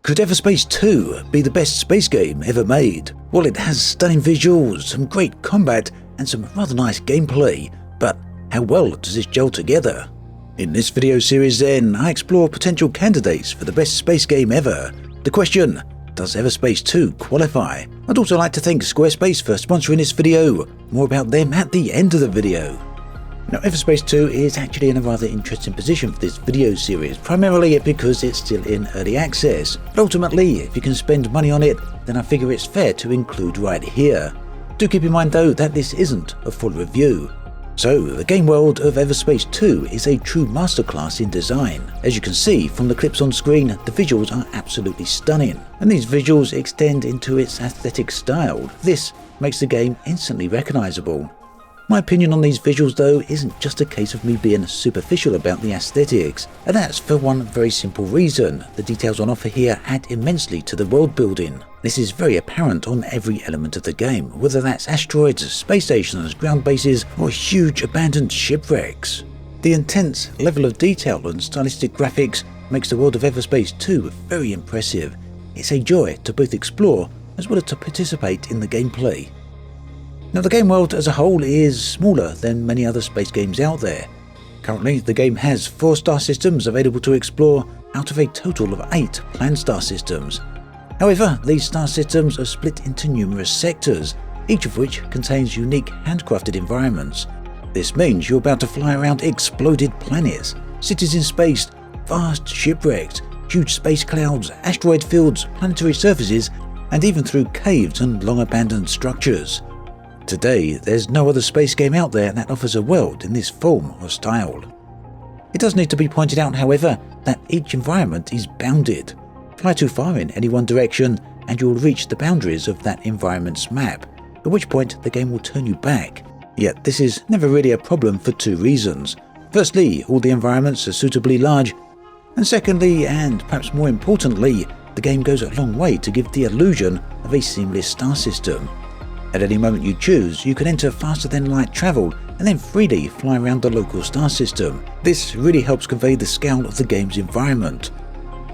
Could Everspace 2 be the best space game ever made? Well, it has stunning visuals, some great combat, and some rather nice gameplay, but how well does this gel together? In this video series then, I explore potential candidates for the best space game ever. The question, does Everspace 2 qualify? I'd also like to thank Squarespace for sponsoring this video. More about them at the end of the video. Now, Everspace 2 is actually in a rather interesting position for this video series, primarily because it's still in early access, but ultimately, if you can spend money on it, then I figure it's fair to include right here. Do keep in mind though that this isn't a full review. So, the game world of Everspace 2 is a true masterclass in design. As you can see from the clips on screen, the visuals are absolutely stunning, and these visuals extend into its aesthetic style. This makes the game instantly recognizable. My opinion on these visuals though isn't just a case of me being superficial about the aesthetics, and that's for one very simple reason. The details on offer here add immensely to the world building. This is very apparent on every element of the game, whether that's asteroids, space stations, ground bases, or huge abandoned shipwrecks. The intense level of detail and stylistic graphics makes the world of Everspace 2 very impressive. It's a joy to both explore as well as to participate in the gameplay. Now, the game world as a whole is smaller than many other space games out there. Currently, the game has 4 star systems available to explore out of a total of 8 planned star systems. However, these star systems are split into numerous sectors, each of which contains unique handcrafted environments. This means you're about to fly around exploded planets, cities in space, vast shipwrecks, huge space clouds, asteroid fields, planetary surfaces, and even through caves and long abandoned structures. Today, there's no other space game out there that offers a world in this form or style. It does need to be pointed out, however, that each environment is bounded. Fly too far in any one direction and you'll reach the boundaries of that environment's map, at which point the game will turn you back. Yet this is never really a problem for 2 reasons. Firstly, all the environments are suitably large, and secondly, and perhaps more importantly, the game goes a long way to give the illusion of a seamless star system. At any moment you choose, you can enter faster than light travel and then freely fly around the local star system. This really helps convey the scale of the game's environment.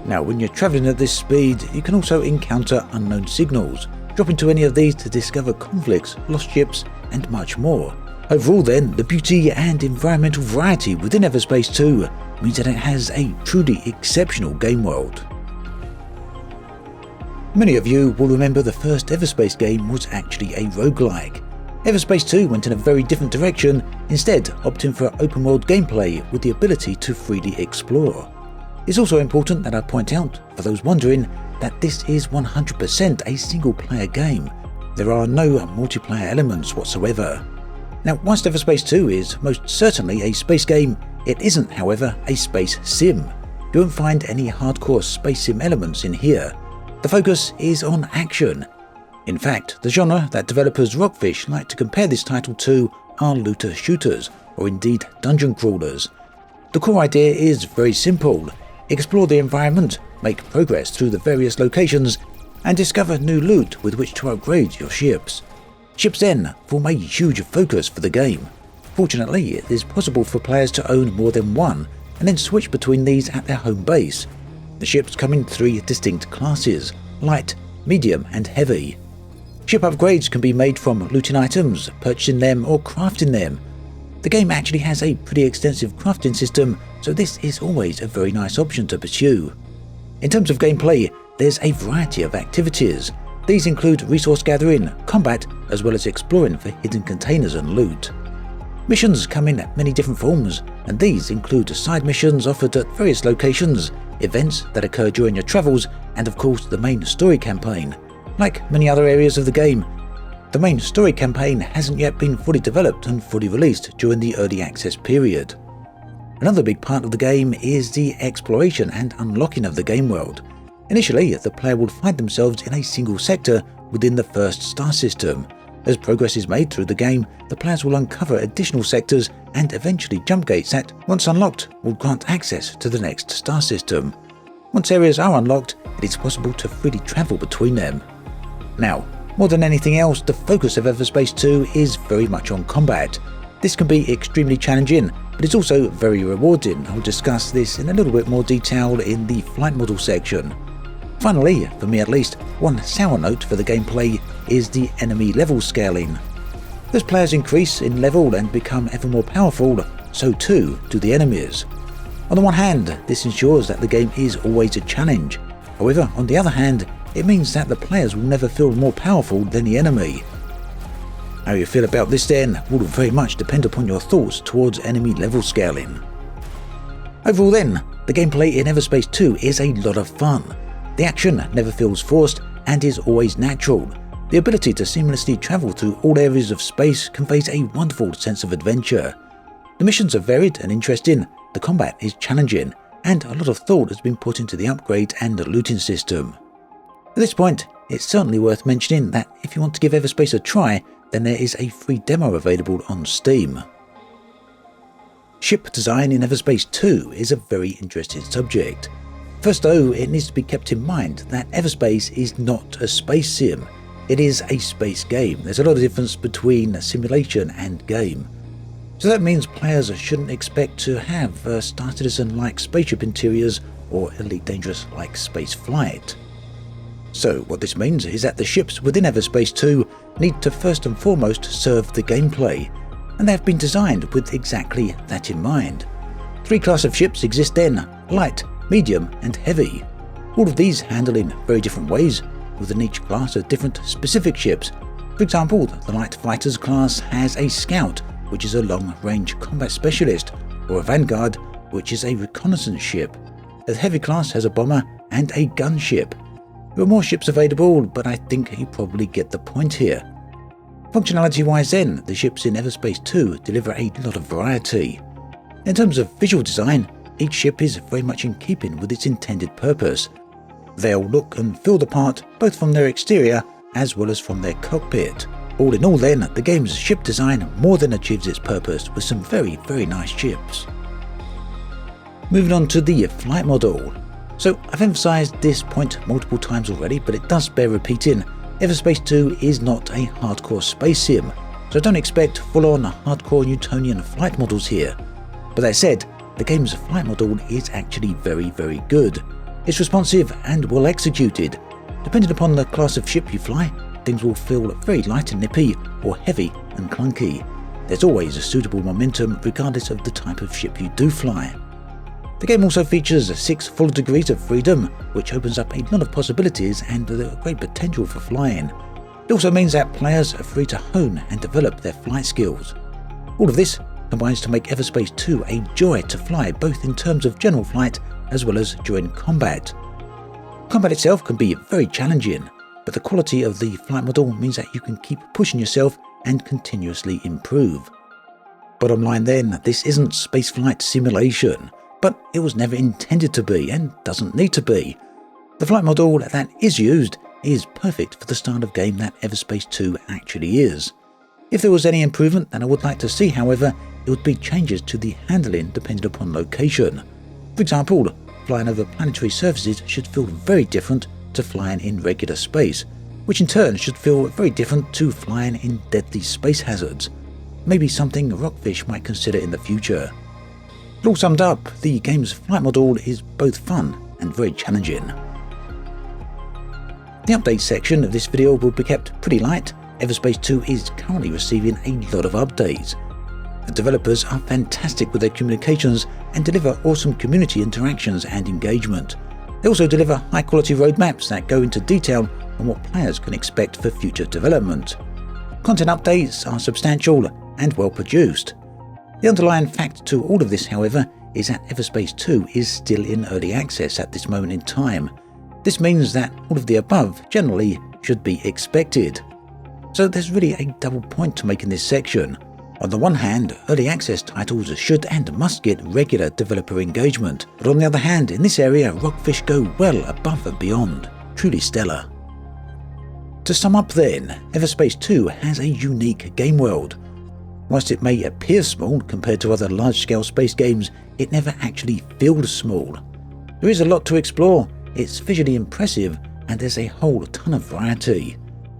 Now, when you're traveling at this speed, you can also encounter unknown signals. Drop into any of these to discover conflicts, lost ships, and much more. Overall then, the beauty and environmental variety within Everspace 2 means that it has a truly exceptional game world. Many of you will remember the first Everspace game was actually a roguelike. Everspace 2 went in a very different direction, instead opting for open world gameplay with the ability to freely explore. It's also important that I point out, for those wondering, that this is 100% a single player game. There are no multiplayer elements whatsoever. Now, whilst Everspace 2 is most certainly a space game, it isn't, however, a space sim. You won't find any hardcore space sim elements in here. The focus is on action. In fact, the genre that developers Rockfish like to compare this title to are looter shooters, or indeed dungeon crawlers. The core idea is very simple. Explore the environment, make progress through the various locations, and discover new loot with which to upgrade your ships. Ships then form a huge focus for the game. Fortunately, it is possible for players to own more than one, and then switch between these at their home base. The ships come in 3 distinct classes: light, medium, and heavy. Ship upgrades can be made from looting items, purchasing them, or crafting them. The game actually has a pretty extensive crafting system, so this is always a very nice option to pursue. In terms of gameplay, there's a variety of activities. These include resource gathering, combat, as well as exploring for hidden containers and loot. Missions come in many different forms, and these include side missions offered at various locations, events that occur during your travels, and of course the main story campaign. Like many other areas of the game, the main story campaign hasn't yet been fully developed and fully released during the early access period. Another big part of the game is the exploration and unlocking of the game world. Initially, the player will find themselves in a single sector within the first star system. As progress is made through the game, the players will uncover additional sectors and eventually jump gates that, once unlocked, will grant access to the next star system. Once areas are unlocked, it is possible to freely travel between them. Now, more than anything else, the focus of Everspace 2 is very much on combat. This can be extremely challenging, but it's also very rewarding. I'll discuss this in a little bit more detail in the flight model section. Finally, for me at least, one sour note for the gameplay is the enemy level scaling. As players increase in level and become ever more powerful, so too do the enemies. On the one hand, this ensures that the game is always a challenge. However, on the other hand, it means that the players will never feel more powerful than the enemy. How you feel about this then will very much depend upon your thoughts towards enemy level scaling. Overall then, the gameplay in Everspace 2 is a lot of fun. The action never feels forced and is always natural. The ability to seamlessly travel through all areas of space conveys a wonderful sense of adventure. The missions are varied and interesting, the combat is challenging, and a lot of thought has been put into the upgrade and the looting system. At this point, it's certainly worth mentioning that if you want to give Everspace a try, then there is a free demo available on Steam. Ship design in Everspace 2 is a very interesting subject. First though, it needs to be kept in mind that Everspace is not a space sim. It is a space game. There's a lot of difference between simulation and game. So that means players shouldn't expect to have Star Citizen-like spaceship interiors or Elite Dangerous-like space flight. So what this means is that the ships within Everspace 2 need to first and foremost serve the gameplay, and they have been designed with exactly that in mind. 3 classes of ships exist then: light, medium and heavy. All of these handle in very different ways, within each class are different specific ships. For example, the light fighters class has a scout, which is a long-range combat specialist, or a vanguard, which is a reconnaissance ship. The heavy class has a bomber and a gunship. There are more ships available, but I think you probably get the point here. Functionality-wise then, the ships in Everspace 2 deliver a lot of variety. In terms of visual design, each ship is very much in keeping with its intended purpose. They all look and feel the part, both from their exterior as well as from their cockpit. All in all then, the game's ship design more than achieves its purpose with some very nice ships. Moving on to the flight model. So I've emphasised this point multiple times already, but it does bear repeating. Everspace 2 is not a hardcore space sim, so don't expect full-on hardcore Newtonian flight models here. But that said, the game's flight model is actually very good. It's responsive and well executed. Depending upon the class of ship you fly, things will feel very light and nippy or heavy and clunky. There's always a suitable momentum regardless of the type of ship you do fly. The game also features 6 full degrees of freedom, which opens up a lot of possibilities and great potential for flying. It also means that players are free to hone and develop their flight skills. All of this combines to make Everspace 2 a joy to fly, both in terms of general flight as well as during combat. Combat itself can be very challenging, but the quality of the flight model means that you can keep pushing yourself and continuously improve. Bottom line then, this isn't spaceflight simulation, but it was never intended to be and doesn't need to be. The flight model that is used is perfect for the style of game that Everspace 2 actually is. If there was any improvement that I would like to see, however, it would be changes to the handling depending upon location. For example, flying over planetary surfaces should feel very different to flying in regular space, which in turn should feel very different to flying in deadly space hazards. Maybe something Rockfish might consider in the future. But all summed up, the game's flight model is both fun and very challenging. The update section of this video will be kept pretty light. Everspace 2 is currently receiving a lot of updates. The developers are fantastic with their communications and deliver awesome community interactions and engagement. They also deliver high-quality roadmaps that go into detail on what players can expect for future development. Content updates are substantial and well produced. The underlying fact to all of this, however, is that Everspace 2 is still in early access at this moment in time. This means that all of the above generally should be expected. So there's really a double point to make in this section. On the one hand, early access titles should and must get regular developer engagement, but on the other hand, in this area, Rockfish go well above and beyond. Truly stellar. To sum up then, Everspace 2 has a unique game world. Whilst it may appear small compared to other large-scale space games, it never actually feels small. There is a lot to explore, it's visually impressive, and there's a whole ton of variety.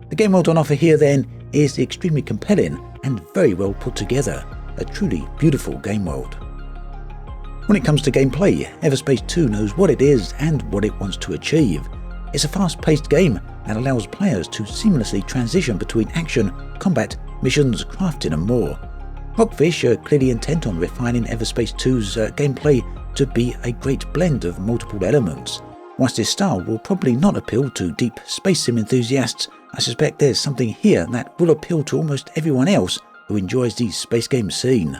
The game world on offer here then is extremely compelling and very well put together, a truly beautiful game world. When it comes to gameplay, Everspace 2 knows what it is and what it wants to achieve. It's a fast-paced game that allows players to seamlessly transition between action, combat, missions, crafting and more. Rockfish are clearly intent on refining Everspace 2's gameplay to be a great blend of multiple elements. Whilst this style will probably not appeal to deep space sim enthusiasts, I suspect there's something here that will appeal to almost everyone else who enjoys the space game scene.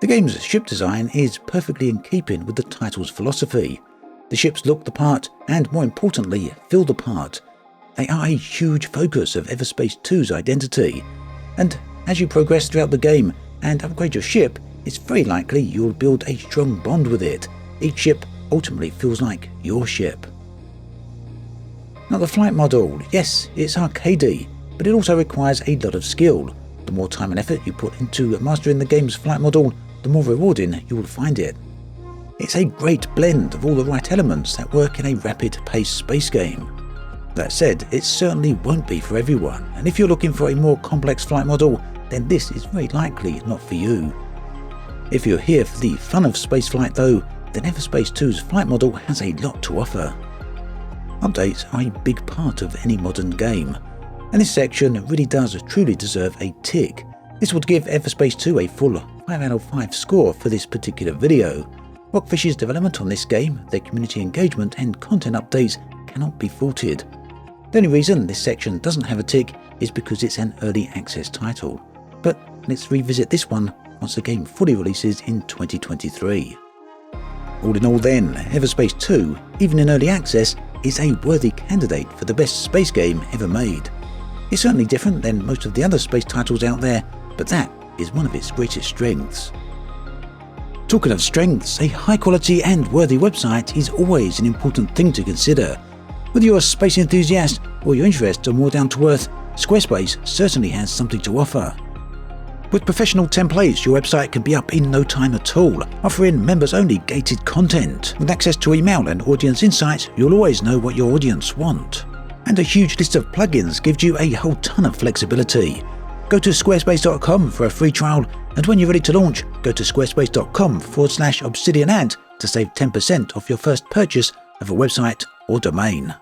The game's ship design is perfectly in keeping with the title's philosophy. The ships look the part and, more importantly, feel the part. They are a huge focus of Everspace 2's identity, and as you progress throughout the game and upgrade your ship, it's very likely you'll build a strong bond with it. Each ship ultimately feels like your ship. Now the flight model, yes, it's arcadey, but it also requires a lot of skill. The more time and effort you put into mastering the game's flight model, the more rewarding you will find it. It's a great blend of all the right elements that work in a rapid-paced space game. That said, it certainly won't be for everyone, and if you're looking for a more complex flight model, then this is very likely not for you. If you're here for the fun of spaceflight though, then Everspace 2's flight model has a lot to offer. Updates are a big part of any modern game, and this section really does truly deserve a tick. This would give Everspace 2 a full 5 out of 5 score for this particular video. Rockfish's development on this game, their community engagement and content updates cannot be faulted. The only reason this section doesn't have a tick is because it's an early access title. But let's revisit this one once the game fully releases in 2023. All in all then, Everspace 2, even in early access, is a worthy candidate for the best space game ever made. It's certainly different than most of the other space titles out there, but that is one of its greatest strengths. Talking of strengths, a high quality and worthy website is always an important thing to consider. Whether you're a space enthusiast or your interests are more down to earth, Squarespace certainly has something to offer. With professional templates, your website can be up in no time at all, offering members-only gated content. With access to email and audience insights, you'll always know what your audience want. And a huge list of plugins gives you a whole ton of flexibility. Go to squarespace.com for a free trial, and when you're ready to launch, go to squarespace.com/obsidianant to save 10% off your first purchase of a website or domain.